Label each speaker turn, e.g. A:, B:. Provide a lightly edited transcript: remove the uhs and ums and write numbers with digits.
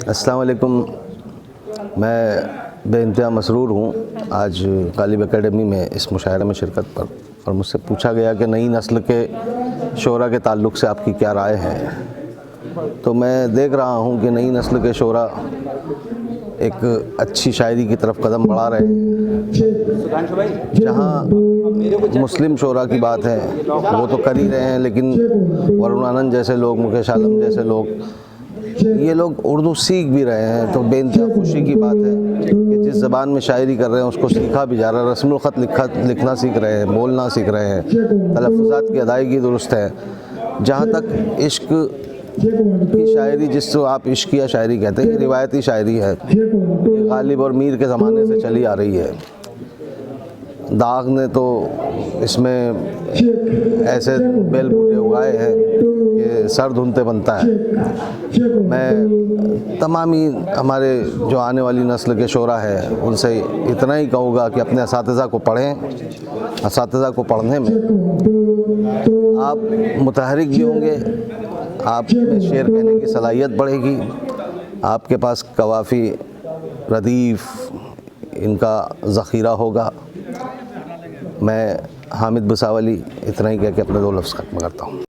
A: अस्सलाम वालेकुम। मैं बेइंतहा मसरूर हूँ आज गालिब एकेडमी में इस मुशायरे में शिरकत पर, और मुझसे पूछा गया कि नई नस्ल के शोरा के ताल्लुक़ से आपकी क्या राय है। तो मैं देख रहा हूँ कि नई नस्ल के शोरा एक अच्छी शायरी की तरफ कदम बढ़ा रहे हैं। जहाँ मुस्लिम शोरा की बात है वो तो कर ही रहे हैं, लेकिन वरुण आनंद जैसे लोग, मुकेश आलम जैसे लोग, ये लोग उर्दू सीख भी रहे हैं। तो बेइंतहा खुशी की बात है कि जिस ज़बान में शायरी कर रहे हैं उसको सीखा भी जा रहा है। रस्मुल ख़त लिखना सीख रहे हैं, बोलना सीख रहे हैं, तलफ़्फ़ुज़ात की अदायगी दुरुस्त है। जहाँ तक इश्क की शायरी, जिसको आप इश्किया शायरी कहते हैं, रिवायती शायरी है, गालिब और मीर के ज़माने से चली आ रही है। दाग ने तो इसमें ऐसे बेल बूटे उगाए हैं कि सर धुनते बनता है। मैं तमामी हमारे जो आने वाली नस्ल के शोरा है उनसे इतना ही कहूँगा कि अपने असातिज़ा को पढ़ें। असातिज़ा को पढ़ने में आप मुतहरिक भी होंगे, आप में शेर कहने की सलाहियत बढ़ेगी, आपके पास कवाफ़ी, रदीफ़, इनका ज़ख़ीरा होगा। मैं हामिद भुसावली इतना ही कह के अपने दो लफ्ज़ ख़त्म करता हूँ।